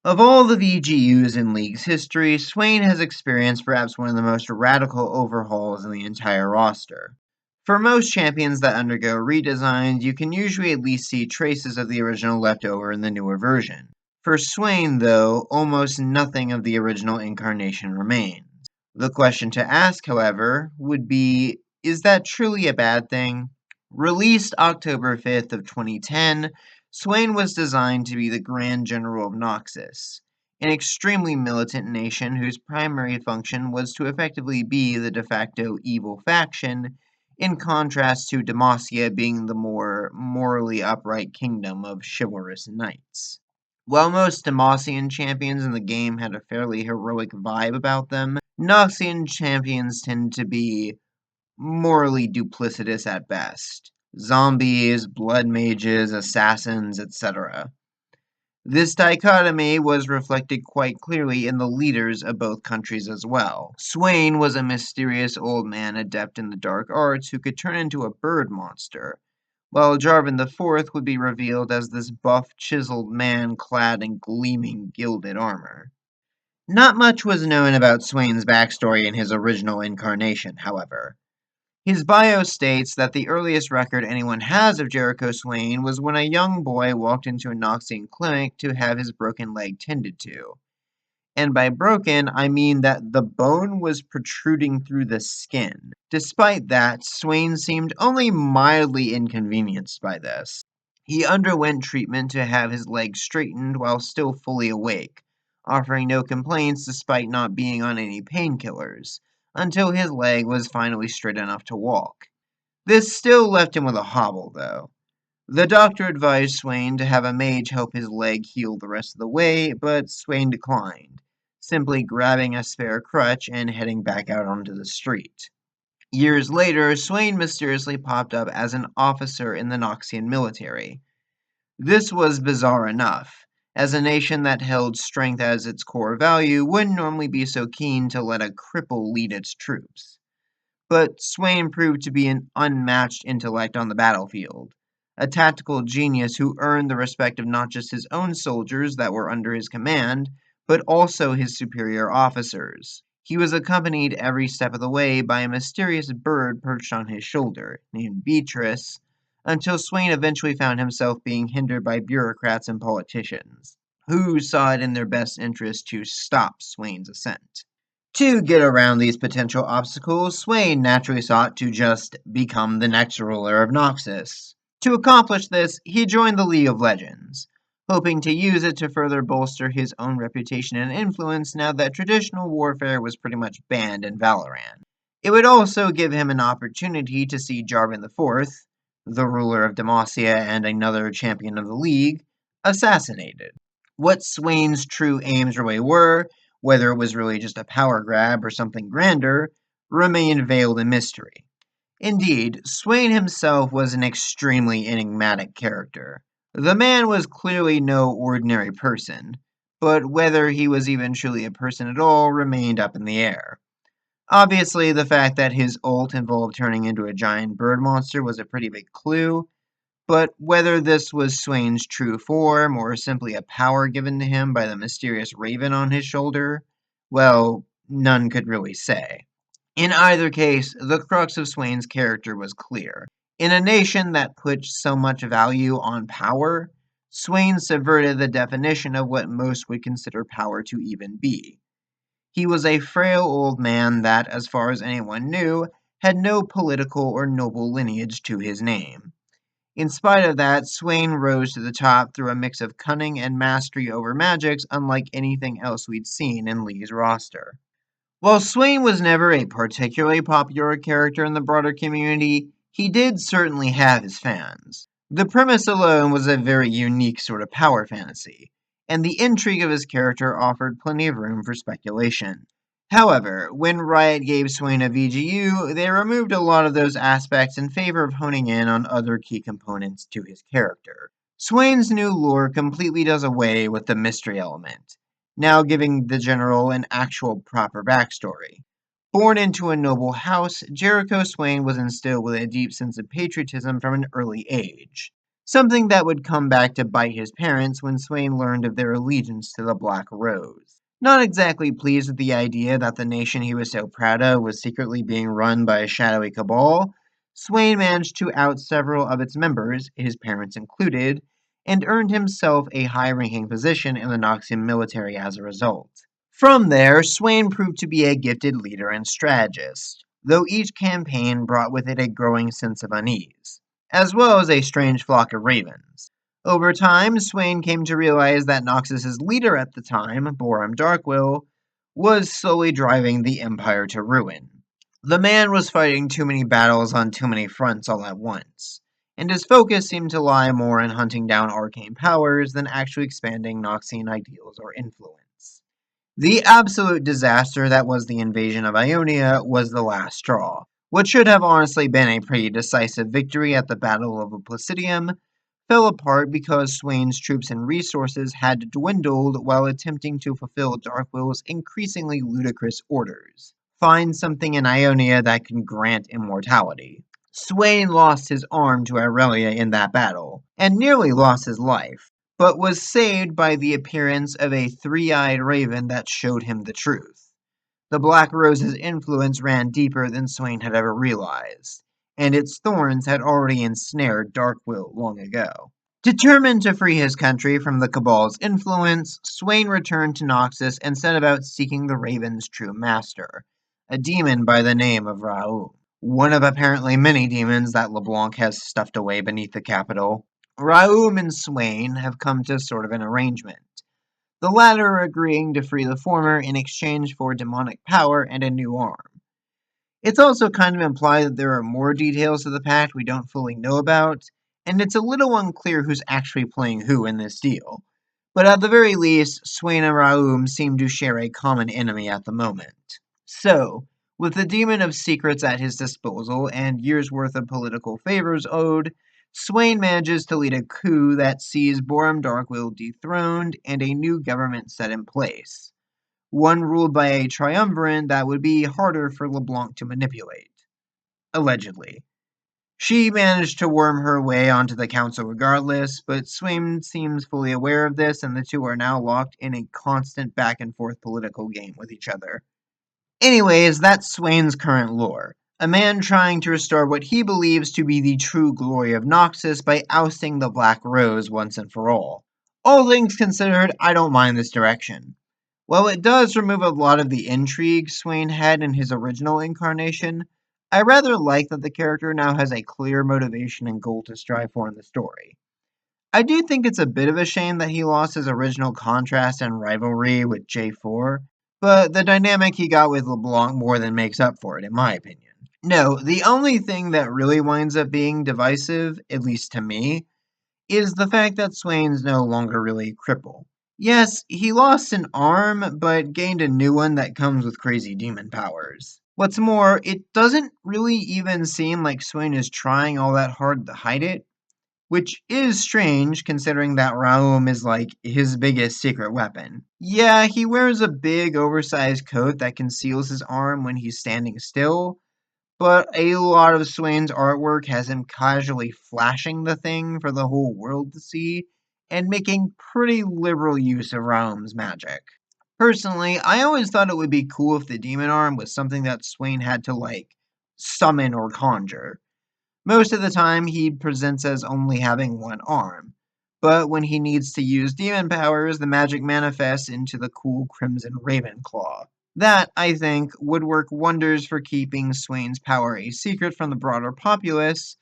Of all the VGUs in League's history, Swain has experienced perhaps one of the most radical overhauls in the entire roster. For most champions that undergo redesigns, you can usually at least see traces of the original left over in the newer version. For Swain, though, almost nothing of the original incarnation remains. The question to ask, however, would be, is that truly a bad thing? Released October 5th of 2010, Swain was designed to be the Grand General of Noxus, an extremely militant nation whose primary function was to effectively be the de facto evil faction, in contrast to Demacia being the more morally upright kingdom of chivalrous knights. While most Demacian champions in the game had a fairly heroic vibe about them, Noxian champions tend to be morally duplicitous at best. Zombies, blood mages, assassins, etc. This dichotomy was reflected quite clearly in the leaders of both countries as well. Swain was a mysterious old man adept in the dark arts who could turn into a bird monster, while Jarvan IV would be revealed as this buff, chiseled man clad in gleaming gilded armor. Not much was known about Swain's backstory in his original incarnation, however. His bio states that the earliest record anyone has of Jericho Swain was when a young boy walked into a Noxian clinic to have his broken leg tended to. And by broken, I mean that the bone was protruding through the skin. Despite that, Swain seemed only mildly inconvenienced by this. He underwent treatment to have his leg straightened while still fully awake, offering no complaints despite not being on any painkillers, until his leg was finally straight enough to walk. This still left him with a hobble, though. The doctor advised Swain to have a mage help his leg heal the rest of the way, but Swain declined, simply grabbing a spare crutch and heading back out onto the street. Years later, Swain mysteriously popped up as an officer in the Noxian military. This was bizarre enough, as a nation that held strength as its core value wouldn't normally be so keen to let a cripple lead its troops. But Swain proved to be an unmatched intellect on the battlefield, a tactical genius who earned the respect of not just his own soldiers that were under his command, but also his superior officers. He was accompanied every step of the way by a mysterious bird perched on his shoulder, named Beatrice, until Swain eventually found himself being hindered by bureaucrats and politicians, who saw it in their best interest to stop Swain's ascent. To get around these potential obstacles, Swain naturally sought to just become the next ruler of Noxus. To accomplish this, he joined the League of Legends, hoping to use it to further bolster his own reputation and influence now that traditional warfare was pretty much banned in Valorant. It would also give him an opportunity to see Jarvan IV, the ruler of Demacia and another champion of the League, assassinated. What Swain's true aims really were, whether it was really just a power grab or something grander, remained veiled in mystery. Indeed, Swain himself was an extremely enigmatic character. The man was clearly no ordinary person, but whether he was even truly a person at all remained up in the air. Obviously, the fact that his ult involved turning into a giant bird monster was a pretty big clue, but whether this was Swain's true form or simply a power given to him by the mysterious raven on his shoulder, well, none could really say. In either case, the crux of Swain's character was clear. In a nation that put so much value on power, Swain subverted the definition of what most would consider power to even be. He was a frail old man that, as far as anyone knew, had no political or noble lineage to his name. In spite of that, Swain rose to the top through a mix of cunning and mastery over magics unlike anything else we'd seen in Lee's roster. While Swain was never a particularly popular character in the broader community, he did certainly have his fans. The premise alone was a very unique sort of power fantasy, and the intrigue of his character offered plenty of room for speculation. However, when Riot gave Swain a VGU, they removed a lot of those aspects in favor of honing in on other key components to his character. Swain's new lore completely does away with the mystery element, now giving the general an actual proper backstory. Born into a noble house, Jericho Swain was instilled with a deep sense of patriotism from an early age. something that would come back to bite his parents when Swain learned of their allegiance to the Black Rose. Not exactly pleased with the idea that the nation he was so proud of was secretly being run by a shadowy cabal, Swain managed to out several of its members, his parents included, and earned himself a high-ranking position in the Noxian military as a result. From there, Swain proved to be a gifted leader and strategist, though each campaign brought with it a growing sense of unease, as well as a strange flock of ravens. Over time, Swain came to realize that Noxus's leader at the time, Boram Darkwill, was slowly driving the Empire to ruin. The man was fighting too many battles on too many fronts all at once, and his focus seemed to lie more in hunting down arcane powers than actually expanding Noxian ideals or influence. The absolute disaster that was the invasion of Ionia was the last straw. What should have honestly been a pretty decisive victory at the Battle of Placidium fell apart because Swain's troops and resources had dwindled while attempting to fulfill Darkwill's increasingly ludicrous orders. Find something in Ionia that can grant immortality. Swain lost his arm to Aurelia in that battle, and nearly lost his life, but was saved by the appearance of a three-eyed raven that showed him the truth. The Black Rose's influence ran deeper than Swain had ever realized, and its thorns had already ensnared Darkwill long ago. Determined to free his country from the Cabal's influence, Swain returned to Noxus and set about seeking the Raven's true master, a demon by the name of Raoul. One of apparently many demons that LeBlanc has stuffed away beneath the capital. Raoul and Swain have come to sort of an arrangement, the latter agreeing to free the former in exchange for demonic power and a new arm. It's also kind of implied that there are more details to the pact we don't fully know about, and it's a little unclear who's actually playing who in this deal. But at the very least, Swain and Raoul seem to share a common enemy at the moment. So, with the demon of secrets at his disposal and years' worth of political favors owed, Swain manages to lead a coup that sees Boram Darkwill dethroned and a new government set in place, one ruled by a triumvirate that would be harder for LeBlanc to manipulate. Allegedly. She managed to worm her way onto the council regardless, but Swain seems fully aware of this, and the two are now locked in a constant back and forth political game with each other. Anyways, that's Swain's current lore. A man trying to restore what he believes to be the true glory of Noxus by ousting the Black Rose once and for all. All things considered, I don't mind this direction. While it does remove a lot of the intrigue Swain had in his original incarnation, I rather like that the character now has a clear motivation and goal to strive for in the story. I do think it's a bit of a shame that he lost his original contrast and rivalry with J4, but the dynamic he got with LeBlanc more than makes up for it, in my opinion. No, the only thing that really winds up being divisive, at least to me, is the fact that Swain's no longer really a cripple. Yes, he lost an arm, but gained a new one that comes with crazy demon powers. What's more, it doesn't really even seem like Swain is trying all that hard to hide it, which is strange considering that Raum is like his biggest secret weapon. Yeah, he wears a big oversized coat that conceals his arm when he's standing still, but a lot of Swain's artwork has him casually flashing the thing for the whole world to see, and making pretty liberal use of Raum's magic. Personally, I always thought it would be cool if the demon arm was something that Swain had to, summon or conjure. Most of the time, he presents as only having one arm, but when he needs to use demon powers, the magic manifests into the cool Crimson Raven Claw. That, I think, would work wonders for keeping Swain's power a secret from the broader populace,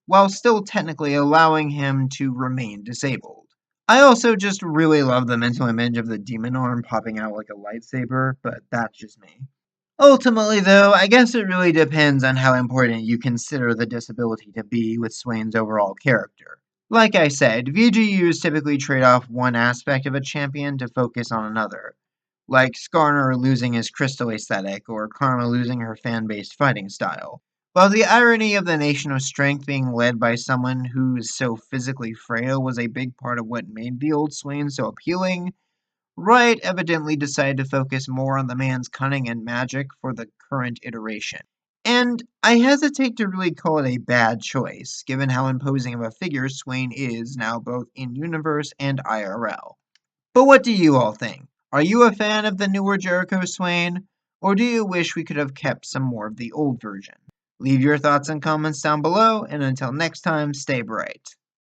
while still technically allowing him to remain disabled. I also just really love the mental image of the demon arm popping out like a lightsaber, but that's just me. Ultimately, though, I guess it really depends on how important you consider the disability to be with Swain's overall character. Like I said, VGUs typically trade off one aspect of a champion to focus on another, like Skarner losing his crystal aesthetic or Karma losing her fan-based fighting style. While the irony of the Nation of Strength being led by someone who is so physically frail was a big part of what made the old Swain so appealing, Riot evidently decided to focus more on the man's cunning and magic for the current iteration. And I hesitate to really call it a bad choice, given how imposing of a figure Swain is now both in universe and IRL. But what do you all think? Are you a fan of the newer Jericho Swain, or do you wish we could have kept some more of the old version? Leave your thoughts and comments down below, and until next time, stay bright.